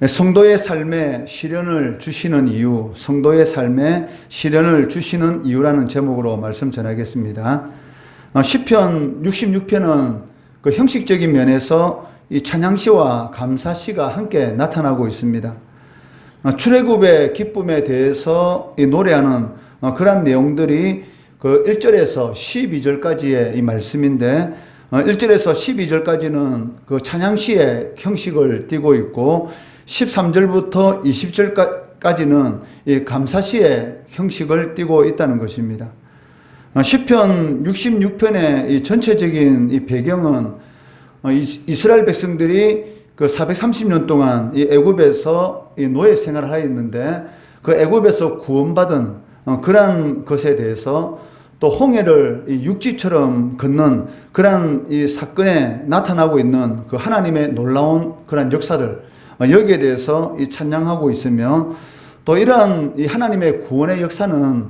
성도의 삶에 시련을 주시는 이유, 성도의 삶에 시련을 주시는 이유라는 제목으로 말씀 전하겠습니다. 시편 66편은 그 형식적인 면에서 이 찬양시와 감사시가 함께 나타나고 있습니다. 출애굽의 기쁨에 대해서 이 노래하는 그런 내용들이 그 1절에서 12절까지의 이 말씀인데, 1절에서 12절까지는 그 찬양시의 형식을 띠고 있고 13절부터 20절까지는 이 감사시의 형식을 띠고 있다는 것입니다. 시편 66편의 이 전체적인 이 배경은 이스라엘 백성들이 그 430년 동안 이 애굽에서 이 노예 생활을 하였는데, 그 애굽에서 구원받은 그러한 것에 대해서 또 홍해를 이 육지처럼 걷는 그러한 이 사건에 나타나고 있는 그 하나님의 놀라운 그러한 역사들, 여기에 대해서 이 찬양하고 있으며, 또 이러한 이 하나님의 구원의 역사는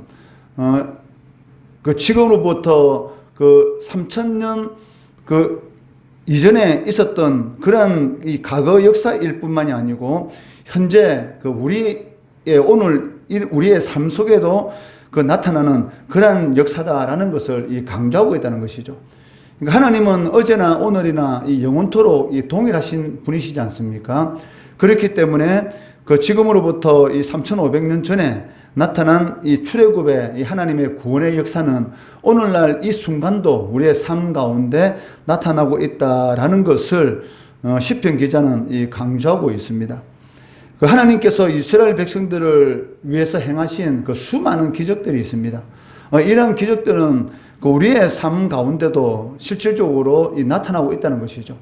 그 지금으로부터 그 3000년 그 이전에 있었던 그러한 이 과거 역사일 뿐만이 아니고 현재 그 우리의 오늘 우리의 삶 속에도 그 나타나는 그러한 역사다라는 것을 이 강조하고 있다는 것이죠. 그러니까 하나님은 어제나 오늘이나 이 영원토록 이 동일하신 분이시지 않습니까? 그렇기 때문에 그 지금으로부터 이 3500년 전에 나타난 이 출애굽의 이 하나님의 구원의 역사는 오늘날 이 순간도 우리의 삶 가운데 나타나고 있다라는 것을 시편 기자는 이 강조하고 있습니다. 그 하나님께서 이스라엘 백성들을 위해서 행하신 그 수많은 기적들이 있습니다. 이러한 기적들은 그 우리의 삶 가운데도 실질적으로 나타나고 있다는 것이죠.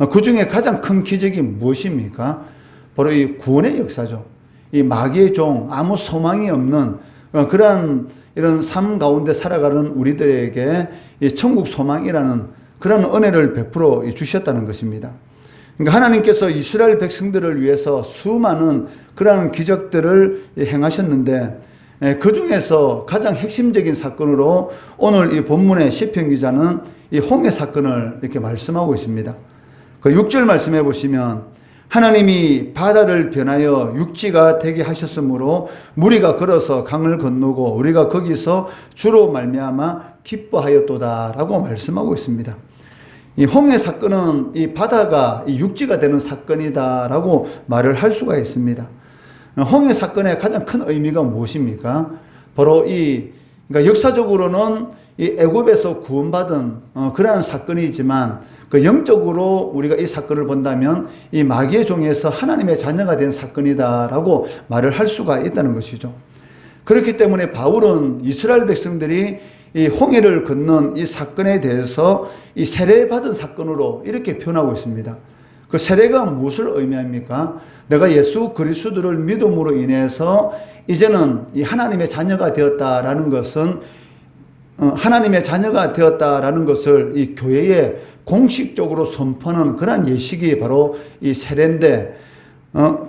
그 중에 가장 큰 기적이 무엇입니까? 바로 이 구원의 역사죠. 이 마귀의 종, 아무 소망이 없는 그러한 이런 삶 가운데 살아가는 우리들에게 이 천국 소망이라는 그런 은혜를 베풀어 주셨다는 것입니다. 그러니까 하나님께서 이스라엘 백성들을 위해서 수많은 그러한 기적들을 행하셨는데, 그 중에서 가장 핵심적인 사건으로 오늘 이 본문의 시편 기자는 이 홍해 사건을 이렇게 말씀하고 있습니다. 그 6절 말씀해 보시면, 하나님이 바다를 변하여 육지가 되게 하셨으므로 무리가 걸어서 강을 건너고 우리가 거기서 주로 말미암아 기뻐하였도다라고 말씀하고 있습니다. 이 홍해 사건은 이 바다가 이 육지가 되는 사건이다라고 말을 할 수가 있습니다. 홍해 사건의 가장 큰 의미가 무엇입니까? 바로 그러니까 역사적으로는 이 애굽에서 구원받은 그러한 사건이지만, 그 영적으로 우리가 이 사건을 본다면 이 마귀의 종에서 하나님의 자녀가 된 사건이다라고 말을 할 수가 있다는 것이죠. 그렇기 때문에 바울은 이스라엘 백성들이 이 홍해를 건넌 이 사건에 대해서 이 세례받은 사건으로 이렇게 표현하고 있습니다. 그 세례가 무엇을 의미합니까? 내가 예수 그리스도를 믿음으로 인해서 이제는 이 하나님의 자녀가 되었다라는 것은, 하나님의 자녀가 되었다라는 것을 이 교회에 공식적으로 선포하는 그러한 예식이 바로 이 세례인데,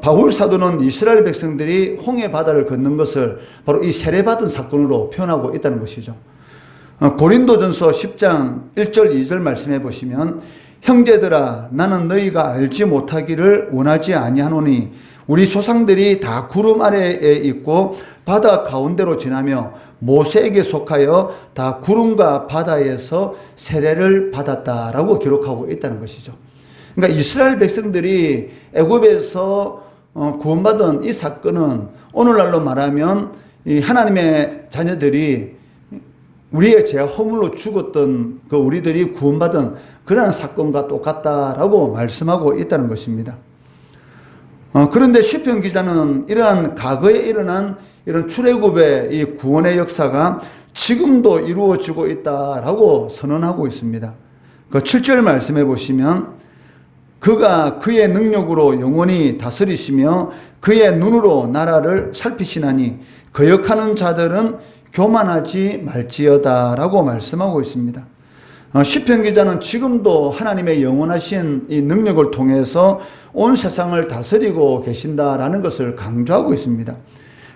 바울 사도는 이스라엘 백성들이 홍해 바다를 걷는 것을 바로 이 세례받은 사건으로 표현하고 있다는 것이죠. 고린도전서 10장 1절 2절 말씀해 보시면, 형제들아 나는 너희가 알지 못하기를 원하지 아니하노니 우리 조상들이 다 구름 아래에 있고 바다 가운데로 지나며 모세에게 속하여 다 구름과 바다에서 세례를 받았다라고 기록하고 있다는 것이죠. 그러니까 이스라엘 백성들이 애굽에서 구원받은 이 사건은 오늘날로 말하면 이 하나님의 자녀들이 우리의 죄 허물로 죽었던 그 우리들이 구원받은 그러한 사건과 똑같다라고 말씀하고 있다는 것입니다. 그런데 시편 기자는 이러한 과거에 일어난 이런 출애굽의 이 구원의 역사가 지금도 이루어지고 있다라고 선언하고 있습니다. 그 7절 말씀해 보시면, 그가 그의 능력으로 영원히 다스리시며 그의 눈으로 나라를 살피시나니 거역하는 자들은 교만하지 말지어다라고 말씀하고 있습니다. 시편 기자는 지금도 하나님의 영원하신 이 능력을 통해서 온 세상을 다스리고 계신다라는 것을 강조하고 있습니다.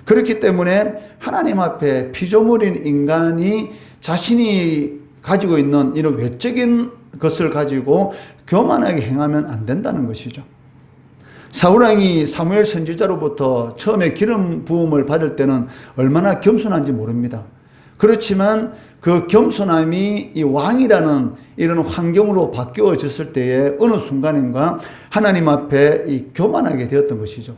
그렇기 때문에 하나님 앞에 피조물인 인간이 자신이 가지고 있는 이런 외적인 것을 가지고 교만하게 행하면 안 된다는 것이죠. 사울왕이 사무엘 선지자로부터 처음에 기름 부음을 받을 때는 얼마나 겸손한지 모릅니다. 그렇지만 그 겸손함이 이 왕이라는 이런 환경으로 바뀌어졌을 때에 어느 순간인가 하나님 앞에 이 교만하게 되었던 것이죠.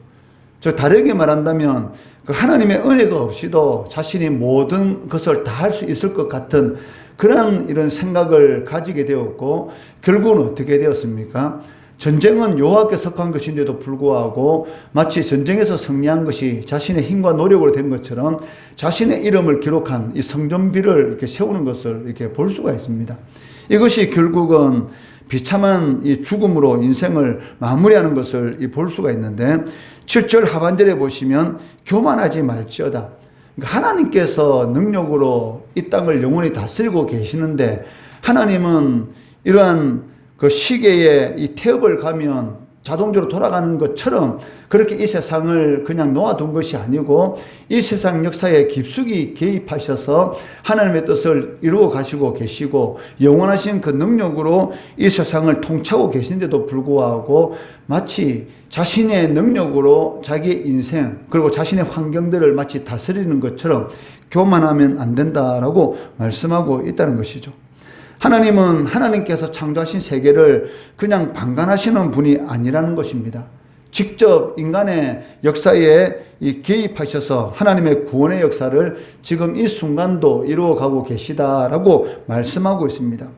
저 다르게 말한다면 그 하나님의 은혜가 없이도 자신이 모든 것을 다 할 수 있을 것 같은 그런 이런 생각을 가지게 되었고, 결국은 어떻게 되었습니까? 전쟁은 여호와께 속한 것인데도 불구하고 마치 전쟁에서 승리한 것이 자신의 힘과 노력으로 된 것처럼 자신의 이름을 기록한 이 성전비를 이렇게 세우는 것을 이렇게 볼 수가 있습니다. 이것이 결국은 비참한 이 죽음으로 인생을 마무리하는 것을 볼 수가 있는데, 7절 하반절에 보시면 교만하지 말지어다. 그러니까 하나님께서 능력으로 이 땅을 영원히 다스리고 계시는데, 하나님은 이러한 그 시계에 이 태엽을 가면 자동적으로 돌아가는 것처럼 그렇게 이 세상을 그냥 놓아둔 것이 아니고 이 세상 역사에 깊숙이 개입하셔서 하나님의 뜻을 이루어 가시고 계시고 영원하신 그 능력으로 이 세상을 통치하고 계신데도 불구하고 마치 자신의 능력으로 자기의 인생 그리고 자신의 환경들을 마치 다스리는 것처럼 교만하면 안 된다라고 말씀하고 있다는 것이죠. 하나님은 하나님께서 창조하신 세계를 그냥 방관하시는 분이 아니라는 것입니다. 직접 인간의 역사에 개입하셔서 하나님의 구원의 역사를 지금 이 순간도 이루어가고 계시다라고 말씀하고 있습니다.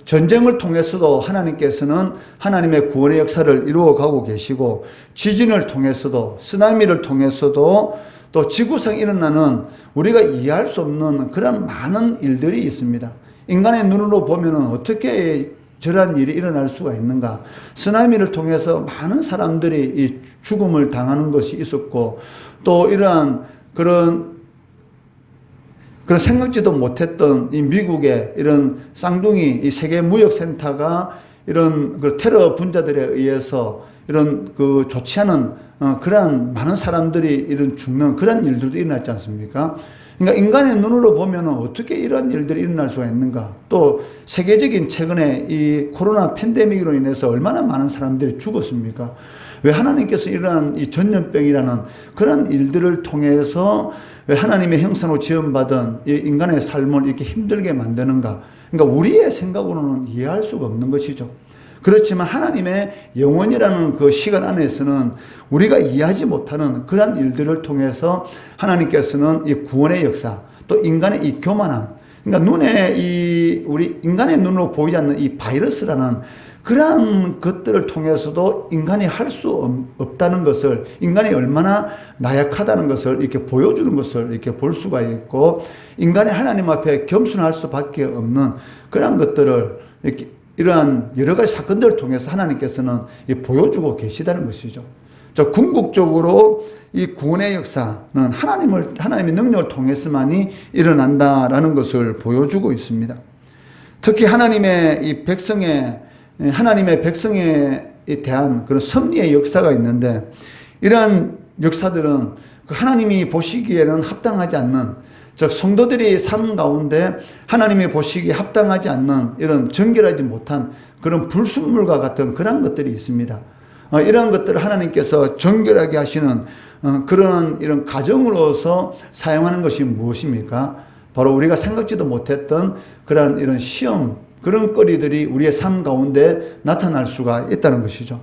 전쟁을 통해서도 하나님께서는 하나님의 구원의 역사를 이루어가고 계시고, 지진을 통해서도, 쓰나미를 통해서도, 또 지구상에 일어나는 우리가 이해할 수 없는 그런 많은 일들이 있습니다. 인간의 눈으로 보면 어떻게 저러한 일이 일어날 수가 있는가. 쓰나미를 통해서 많은 사람들이 이 죽음을 당하는 것이 있었고, 또 이러한 그런 생각지도 못했던 이 미국의 이런 쌍둥이 이 세계 무역센터가 이런 그 테러 분자들에 의해서 이런 그 좋지 않은 그러한 많은 사람들이 이런 죽는 그런 일들도 일어났지 않습니까? 그러니까 인간의 눈으로 보면 어떻게 이런 일들이 일어날 수가 있는가. 또 세계적인 최근에 이 코로나 팬데믹으로 인해서 얼마나 많은 사람들이 죽었습니까? 왜 하나님께서 이러한 이 전염병이라는 그런 일들을 통해서 왜 하나님의 형상으로 지음받은 이 인간의 삶을 이렇게 힘들게 만드는가? 그러니까 우리의 생각으로는 이해할 수가 없는 것이죠. 그렇지만 하나님의 영원이라는 그 시간 안에서는 우리가 이해하지 못하는 그런 일들을 통해서 하나님께서는 이 구원의 역사, 또 인간의 이 교만함, 그러니까 우리 인간의 눈으로 보이지 않는 이 바이러스라는 그러한 것들을 통해서도 인간이 할 수 없다는 것을, 인간이 얼마나 나약하다는 것을 이렇게 보여주는 것을 이렇게 볼 수가 있고, 인간이 하나님 앞에 겸손할 수밖에 없는 그러한 것들을 이렇게 이러한 여러 가지 사건들을 통해서 하나님께서는 보여주고 계시다는 것이죠. 궁극적으로 이 구원의 역사는 하나님의 능력을 통해서만이 일어난다라는 것을 보여주고 있습니다. 특히 하나님의 백성에 대한 그런 섭리의 역사가 있는데, 이러한 역사들은 하나님이 보시기에는 합당하지 않는, 즉 성도들이 삶 가운데 하나님이 보시기에 합당하지 않는 이런 정결하지 못한 그런 불순물과 같은 그런 것들이 있습니다. 이러한 것들을 하나님께서 정결하게 하시는 그런 이런 가정으로서 사용하는 것이 무엇입니까? 바로 우리가 생각지도 못했던 그런 이런 시험, 그런 거리들이 우리의 삶 가운데 나타날 수가 있다는 것이죠.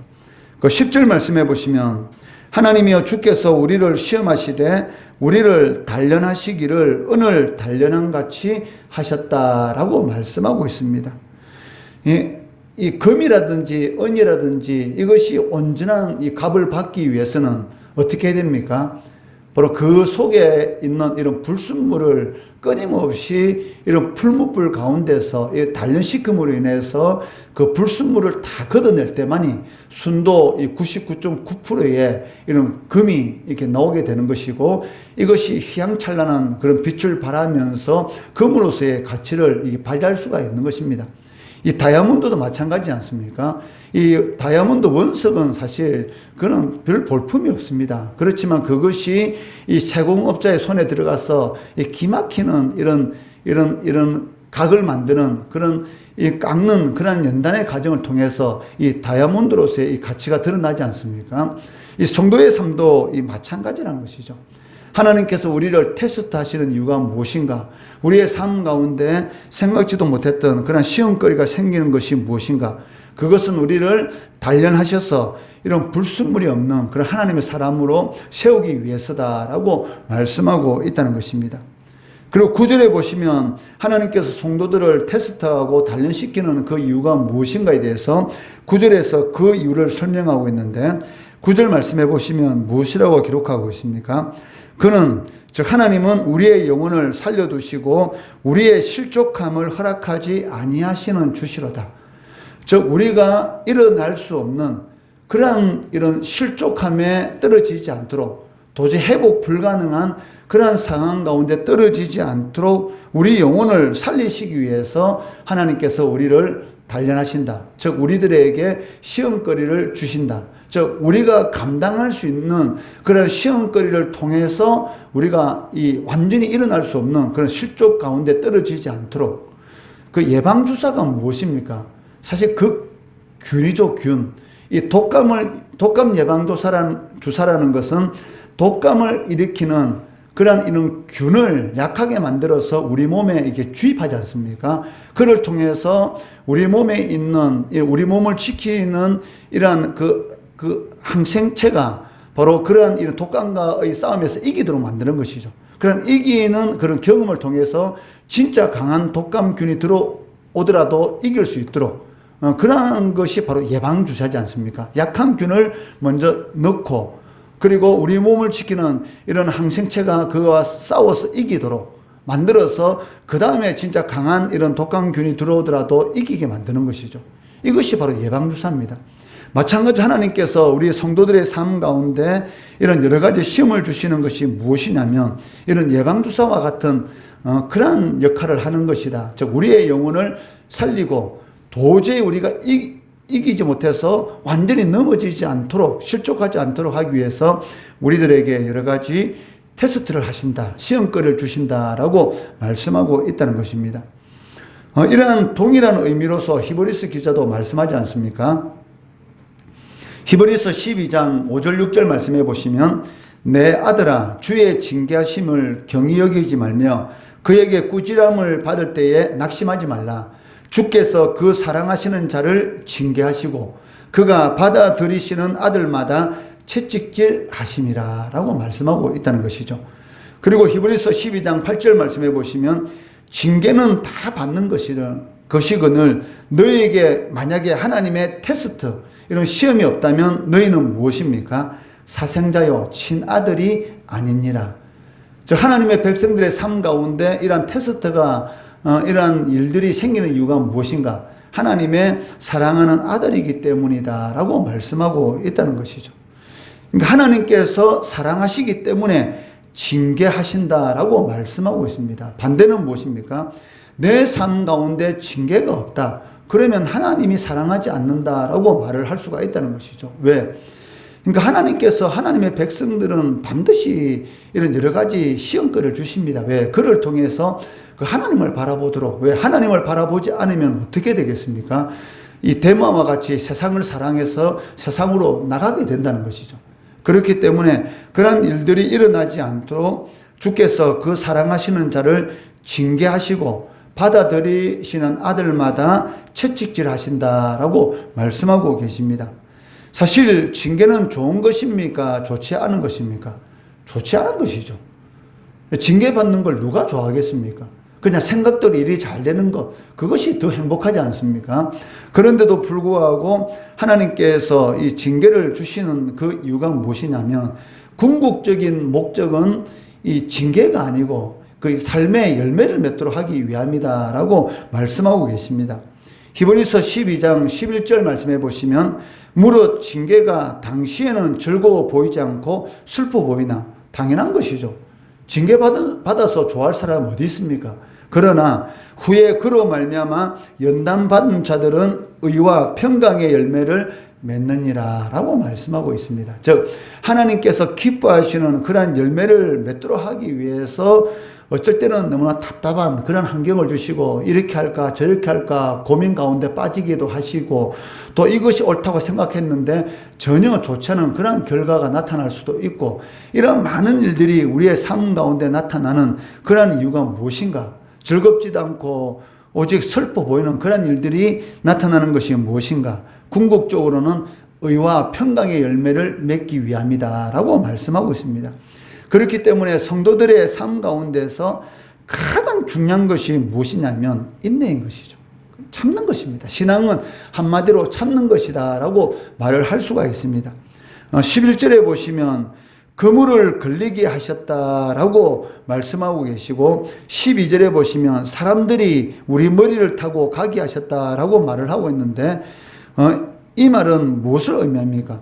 그 10절 말씀해 보시면, 하나님이여 주께서 우리를 시험하시되 우리를 단련하시기를 은을 단련한 같이 하셨다라고 말씀하고 있습니다. 이 금이라든지 은이라든지 이것이 온전한 이 값을 받기 위해서는 어떻게 해야 됩니까? 바로 그 속에 있는 이런 불순물을 끊임없이 이런 풀무불 가운데서 단련시킴으로 인해서 그 불순물을 다 걷어낼 때만이 순도 99.9%의 이런 금이 이렇게 나오게 되는 것이고, 이것이 휘황찬란한 그런 빛을 발하면서 금으로서의 가치를 발휘할 수가 있는 것입니다. 이 다이아몬드도 마찬가지지 않습니까? 이 다이아몬드 원석은 사실 그는 별 볼품이 없습니다. 그렇지만 그것이 이 세공업자의 손에 들어가서 이 기막히는 이런 각을 만드는 그런 이 깎는 그런 연단의 과정을 통해서 이 다이아몬드로서의 이 가치가 드러나지 않습니까? 이 성도의 삶도 이 마찬가지라는 것이죠. 하나님께서 우리를 테스트하시는 이유가 무엇인가? 우리의 삶 가운데 생각지도 못했던 그런 시험거리가 생기는 것이 무엇인가? 그것은 우리를 단련하셔서 이런 불순물이 없는 그런 하나님의 사람으로 세우기 위해서다라고 말씀하고 있다는 것입니다. 그리고 9절에 보시면 하나님께서 성도들을 테스트하고 단련시키는 그 이유가 무엇인가에 대해서 9절에서 그 이유를 설명하고 있는데 9절 말씀해 보시면 무엇이라고 기록하고 있습니까? 그는 즉 하나님은 우리의 영혼을 살려두시고 우리의 실족함을 허락하지 아니하시는 주시로다. 즉 우리가 일어날 수 없는 그러한 이런 실족함에 떨어지지 않도록 도저히 회복 불가능한 그러한 상황 가운데 떨어지지 않도록 우리 영혼을 살리시기 위해서 하나님께서 우리를 단련하신다. 즉 우리들에게 시험거리를 주신다. 즉 우리가 감당할 수 있는 그런 시험거리를 통해서 우리가 이 완전히 일어날 수 없는 그런 실족 가운데 떨어지지 않도록 그 예방주사가 무엇입니까? 사실 그 균이죠, 균. 이 독감 예방주사라는 것은 독감을 일으키는 그런 이런 균을 약하게 만들어서 우리 몸에 이렇게 주입하지 않습니까? 그를 통해서 우리 몸에 있는, 우리 몸을 지키는 이러한 그 항생체가 바로 그러한 이런 독감과의 싸움에서 이기도록 만드는 것이죠. 그런 이기는 그런 경험을 통해서 진짜 강한 독감균이 들어오더라도 이길 수 있도록 그러한 것이 바로 예방주사지 않습니까? 약한 균을 먼저 넣고 그리고 우리 몸을 지키는 이런 항생체가 그와 싸워서 이기도록 만들어서 그 다음에 진짜 강한 이런 독감균이 들어오더라도 이기게 만드는 것이죠. 이것이 바로 예방주사입니다. 마찬가지 하나님께서 우리 성도들의 삶 가운데 이런 여러 가지 시험을 주시는 것이 무엇이냐면 이런 예방주사와 같은 그러한 역할을 하는 것이다. 즉 우리의 영혼을 살리고 도저히 우리가 이기지 못해서 완전히 넘어지지 않도록 실족하지 않도록 하기 위해서 우리들에게 여러 가지 테스트를 하신다. 시험거리를 주신다라고 말씀하고 있다는 것입니다. 이러한 동일한 의미로서 히브리서 기자도 말씀하지 않습니까? 히브리서 12장 5절 6절 말씀해 보시면 내 아들아 주의 징계하심을 경히 여기지 말며 그에게 꾸지람을 받을 때에 낙심하지 말라. 주께서 그 사랑하시는 자를 징계하시고 그가 받아들이시는 아들마다 채찍질 하심이라 라고 말씀하고 있다는 것이죠. 그리고 히브리서 12장 8절 말씀해 보시면 징계는 다 받는 것이거늘 너희에게 만약에 하나님의 테스트 이런 시험이 없다면 너희는 무엇입니까? 사생자요 친아들이 아니니라. 즉 하나님의 백성들의 삶 가운데 이러한 테스트가 이러한 일들이 생기는 이유가 무엇인가? 하나님의 사랑하는 아들이기 때문이다 라고 말씀하고 있다는 것이죠. 그러니까 하나님께서 사랑하시기 때문에 징계하신다라고 말씀하고 있습니다. 반대는 무엇입니까? 내 삶 가운데 징계가 없다. 그러면 하나님이 사랑하지 않는다라고 말을 할 수가 있다는 것이죠. 왜? 그러니까 하나님께서 하나님의 백성들은 반드시 이런 여러 가지 시험거리를 주십니다. 왜? 그를 통해서 그 하나님을 바라보도록. 왜? 하나님을 바라보지 않으면 어떻게 되겠습니까? 이 데마와 같이 세상을 사랑해서 세상으로 나가게 된다는 것이죠. 그렇기 때문에 그런 일들이 일어나지 않도록 주께서 그 사랑하시는 자를 징계하시고 받아들이시는 아들마다 채찍질 하신다라고 말씀하고 계십니다. 사실 징계는 좋은 것입니까? 좋지 않은 것입니까? 좋지 않은 것이죠. 징계받는 걸 누가 좋아하겠습니까? 그냥 생각대로 일이 잘 되는 것, 그것이 더 행복하지 않습니까? 그런데도 불구하고 하나님께서 이 징계를 주시는 그 이유가 무엇이냐면 궁극적인 목적은 이 징계가 아니고 그 삶의 열매를 맺도록 하기 위함이다라고 말씀하고 계십니다. 히브리서 12장 11절 말씀해 보시면 무릇 징계가 당시에는 즐거워 보이지 않고 슬퍼 보이나 당연한 것이죠. 징계받아서 좋아할 사람 어디 있습니까? 그러나 후에 그로 말미암아 연단받은 자들은 의와 평강의 열매를 맺느니라 라고 말씀하고 있습니다. 즉 하나님께서 기뻐하시는 그러한 열매를 맺도록 하기 위해서 어쩔 때는 너무나 답답한 그런 환경을 주시고 이렇게 할까 저렇게 할까 고민 가운데 빠지기도 하시고 또 이것이 옳다고 생각했는데 전혀 좋지 않은 그런 결과가 나타날 수도 있고 이런 많은 일들이 우리의 삶 가운데 나타나는 그런 이유가 무엇인가? 즐겁지도 않고 오직 슬퍼 보이는 그런 일들이 나타나는 것이 무엇인가? 궁극적으로는 의와 평강의 열매를 맺기 위함이다 라고 말씀하고 있습니다. 그렇기 때문에 성도들의 삶 가운데서 가장 중요한 것이 무엇이냐면 인내인 것이죠. 참는 것입니다. 신앙은 한마디로 참는 것이다 라고 말을 할 수가 있습니다. 11절에 보시면 그물을 걸리게 하셨다라고 말씀하고 계시고 12절에 보시면 사람들이 우리 머리를 타고 가게 하셨다라고 말을 하고 있는데 이 말은 무엇을 의미합니까?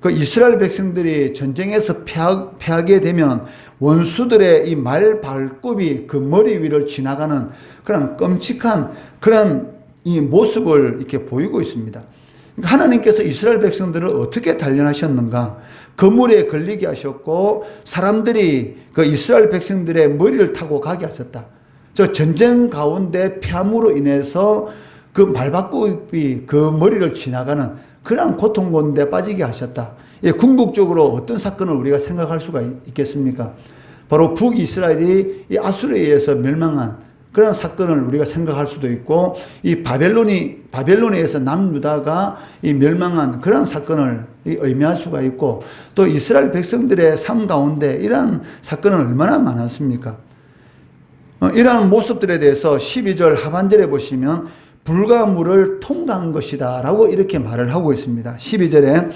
그 이스라엘 백성들이 전쟁에서 패하게 되면 원수들의 이 말 발굽이 그 머리 위를 지나가는 그런 끔찍한 그런 이 모습을 이렇게 보이고 있습니다. 하나님께서 이스라엘 백성들을 어떻게 단련하셨는가? 그물에 걸리게 하셨고 사람들이 그 이스라엘 백성들의 머리를 타고 가게 하셨다. 저 전쟁 가운데 패함으로 인해서 그 말바꿈이 그 머리를 지나가는 그런 고통 가운데 빠지게 하셨다. 예, 궁극적으로 어떤 사건을 우리가 생각할 수가 있겠습니까? 바로 북이스라엘이 이 아수르에 의해서 멸망한 그런 사건을 우리가 생각할 수도 있고 이 바벨론에서 남유다가 이 멸망한 그런 사건을 의미할 수가 있고 또 이스라엘 백성들의 삶 가운데 이러한 사건은 얼마나 많았습니까? 이러한 모습들에 대해서 12절 하반절에 보시면 불과 물을 통과한 것이다 라고 이렇게 말을 하고 있습니다. 12절에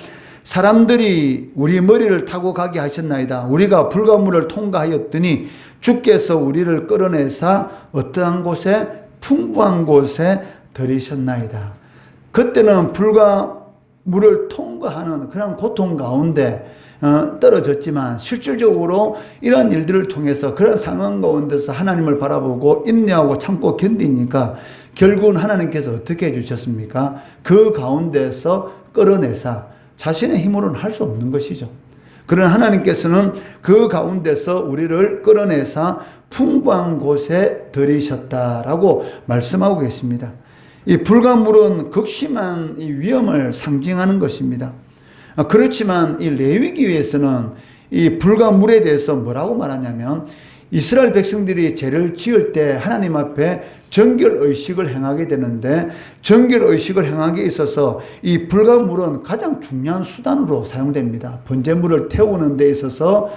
사람들이 우리 머리를 타고 가게 하셨나이다. 우리가 불과 물을 통과하였더니 주께서 우리를 끌어내사 어떠한 곳에 풍부한 곳에 들이셨나이다. 그때는 불과 물을 통과하는 그런 고통 가운데 떨어졌지만 실질적으로 이런 일들을 통해서 그런 상황 가운데서 하나님을 바라보고 인내하고 참고 견디니까 결국은 하나님께서 어떻게 해주셨습니까? 그 가운데서 끌어내사 자신의 힘으로는 할 수 없는 것이죠. 그러나 하나님께서는 그 가운데서 우리를 끌어내사 풍부한 곳에 들이셨다라고 말씀하고 계십니다. 이 불가물은 극심한 이 위험을 상징하는 것입니다. 그렇지만 이 레위기에서는 이 불가물에 대해서 뭐라고 말하냐면 이스라엘 백성들이 죄를 지을 때 하나님 앞에 정결의식을 행하게 되는데 정결의식을 행하기에 있어서 이 불가물은 가장 중요한 수단으로 사용됩니다. 번제물을 태우는 데 있어서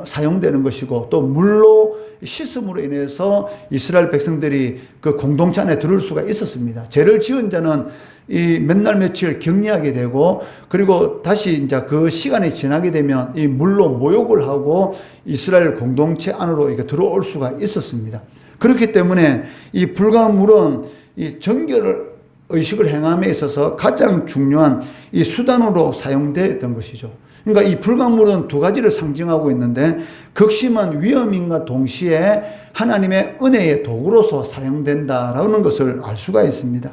사용되는 것이고 또 물로 씻음으로 인해서 이스라엘 백성들이 그 공동체 안에 들어올 수가 있었습니다. 죄를 지은 자는 이 몇 날 며칠 격리하게 되고 그리고 다시 이제 그 시간이 지나게 되면 이 물로 모욕을 하고 이스라엘 공동체 안으로 이렇게 들어올 수가 있었습니다. 그렇기 때문에 이 불가물은 이 정결 의식을 행함에 있어서 가장 중요한 이 수단으로 사용되었던 것이죠. 그러니까 이 불가물은 두 가지를 상징하고 있는데 극심한 위험인과 동시에 하나님의 은혜의 도구로서 사용된다라는 것을 알 수가 있습니다.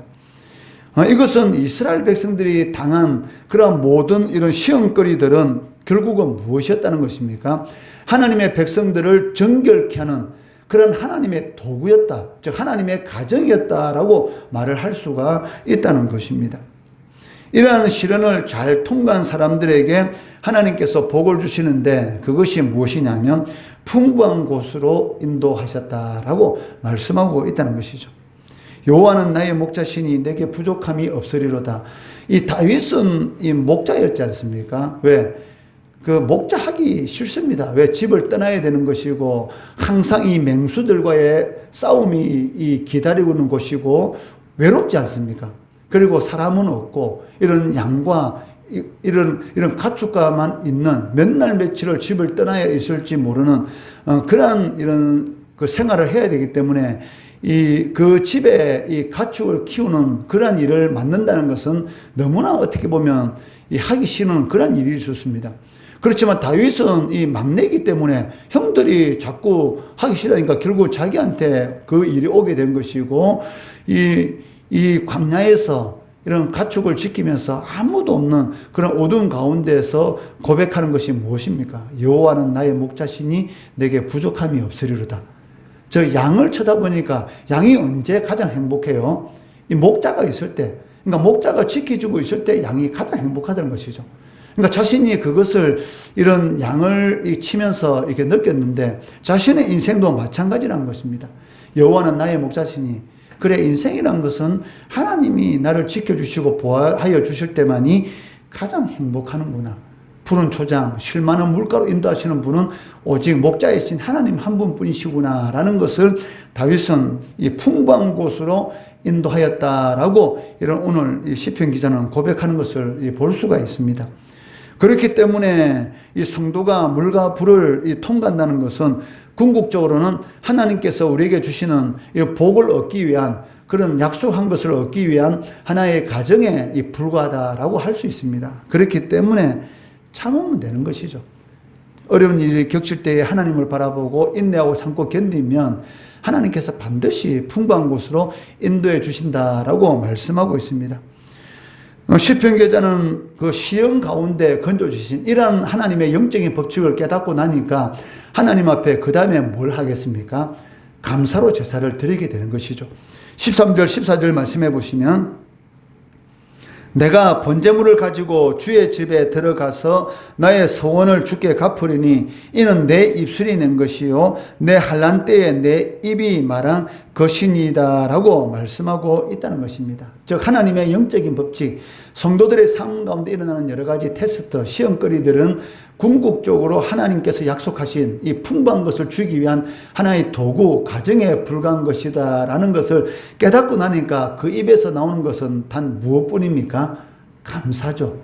이것은 이스라엘 백성들이 당한 그런 모든 이런 시험거리들은 결국은 무엇이었다는 것입니까? 하나님의 백성들을 정결케 하는 그런 하나님의 도구였다. 즉 하나님의 가정이었다라고 말을 할 수가 있다는 것입니다. 이러한 시련을 잘 통과한 사람들에게 하나님께서 복을 주시는데 그것이 무엇이냐면 풍부한 곳으로 인도하셨다라고 말씀하고 있다는 것이죠. 여호와는 나의 목자시니 내게 부족함이 없으리로다. 이 다윗은 이 목자였지 않습니까? 왜? 그 목자하기 싫습니다. 왜? 집을 떠나야 되는 것이고 항상 이 맹수들과의 싸움이 기다리고 있는 곳이고 외롭지 않습니까? 그리고 사람은 없고 이런 양과 이런 가축과만 있는 몇 날 며칠을 집을 떠나야 있을지 모르는 그러한 이런 그 생활을 해야 되기 때문에 그 집에 이 가축을 키우는 그런 일을 맡는다는 것은 너무나 어떻게 보면 하기 싫은 그런 일이 있었습니다. 그렇지만 다윗은 이 막내이기 때문에 형들이 자꾸 하기 싫으니까 결국 자기한테 그 일이 오게 된 것이고 이 광야에서 이런 가축을 지키면서 아무도 없는 그런 어두운 가운데에서 고백하는 것이 무엇입니까? 여호와는 나의 목자시니 내게 부족함이 없으리로다. 저 양을 쳐다보니까 양이 언제 가장 행복해요? 이 목자가 있을 때, 그러니까 목자가 지켜주고 있을 때 양이 가장 행복하다는 것이죠. 그러니까 자신이 그것을 이런 양을 치면서 이렇게 느꼈는데 자신의 인생도 마찬가지라는 것입니다. 여호와는 나의 목자시니, 그래, 인생이란 것은 하나님이 나를 지켜주시고 보호하여 주실 때만이 가장 행복하는구나. 푸른 초장, 쉴 만한 물가로 인도하시는 분은 오직 목자이신 하나님 한 분뿐이시구나 라는 것을 다윗은 이 풍부한 곳으로 인도하였다라고 이런 오늘 이 시편 기자는 고백하는 것을 볼 수가 있습니다. 그렇기 때문에 이 성도가 물과 불을 통과한다는 것은 궁극적으로는 하나님께서 우리에게 주시는 이 복을 얻기 위한 그런 약속한 것을 얻기 위한 하나의 가정에 불과하다라고 할 수 있습니다. 그렇기 때문에 참으면 되는 것이죠. 어려운 일이 겹칠 때에 하나님을 바라보고 인내하고 참고 견디면 하나님께서 반드시 풍부한 곳으로 인도해 주신다라고 말씀하고 있습니다. 시편 기자는 그 시험 가운데 건져주신 이러한 하나님의 영적인 법칙을 깨닫고 나니까 하나님 앞에 그 다음에 뭘 하겠습니까? 감사로 제사를 드리게 되는 것이죠. 13절 14절 말씀해 보시면 내가 번제물을 가지고 주의 집에 들어가서 나의 소원을 주께 갚으리니 이는 내 입술이 낸 것이요 내 환난 때에 내 입이 말한 것이니이다 라고 말씀하고 있다는 것입니다. 즉 하나님의 영적인 법칙, 성도들의 삶 가운데 일어나는 여러 가지 테스트, 시험거리들은 궁극적으로 하나님께서 약속하신 이 풍부한 것을 주기 위한 하나의 도구, 가정에 불과한 것이다 라는 것을 깨닫고 나니까 그 입에서 나오는 것은 단 무엇뿐입니까? 감사죠.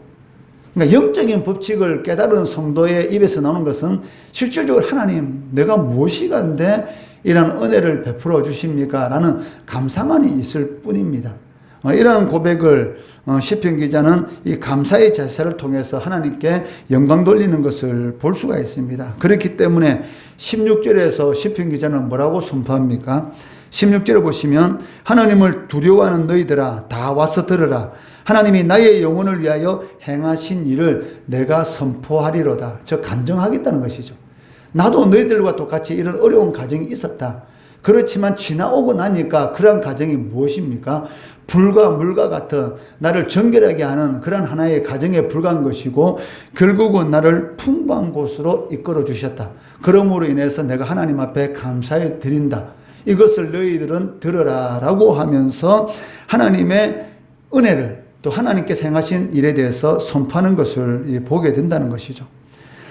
그러니까 영적인 법칙을 깨달은 성도의 입에서 나오는 것은 실질적으로 하나님, 내가 무엇이 간데 이런 은혜를 베풀어 주십니까? 라는 감사만이 있을 뿐입니다. 이러한 고백을 시편 기자는 이 감사의 제사를 통해서 하나님께 영광 돌리는 것을 볼 수가 있습니다. 그렇기 때문에 16절에서 시편 기자는 뭐라고 선포합니까? 16절에 보시면 하나님을 두려워하는 너희들아 다 와서 들으라. 하나님이 나의 영혼을 위하여 행하신 일을 내가 선포하리로다. 즉 간증하겠다는 것이죠. 나도 너희들과 똑같이 이런 어려운 가정이 있었다. 그렇지만 지나오고 나니까 그러한 가정이 무엇입니까? 불과 물과 같은 나를 정결하게 하는 그런 하나의 가정에 불과한 것이고 결국은 나를 풍부한 곳으로 이끌어 주셨다. 그러므로 인해서 내가 하나님 앞에 감사해 드린다. 이것을 너희들은 들으라 라고 하면서 하나님의 은혜를 또 하나님께서 행하신 일에 대해서 선포하는 것을 보게 된다는 것이죠.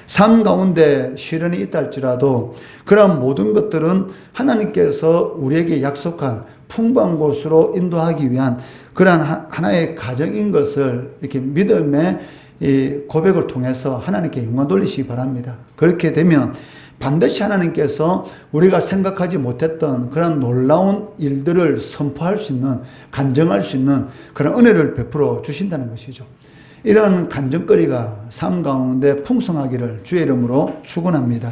삶 가운데 시련이 있다 할지라도 그런 모든 것들은 하나님께서 우리에게 약속한 풍부한 곳으로 인도하기 위한 그러한 하나의 가정인 것을 이렇게 믿음의 이 고백을 통해서 하나님께 영광 돌리시기 바랍니다. 그렇게 되면 반드시 하나님께서 우리가 생각하지 못했던 그런 놀라운 일들을 선포할 수 있는, 간증할 수 있는 그런 은혜를 베풀어 주신다는 것이죠. 이런 간증거리가 삶 가운데 풍성하기를 주의 이름으로 축원합니다.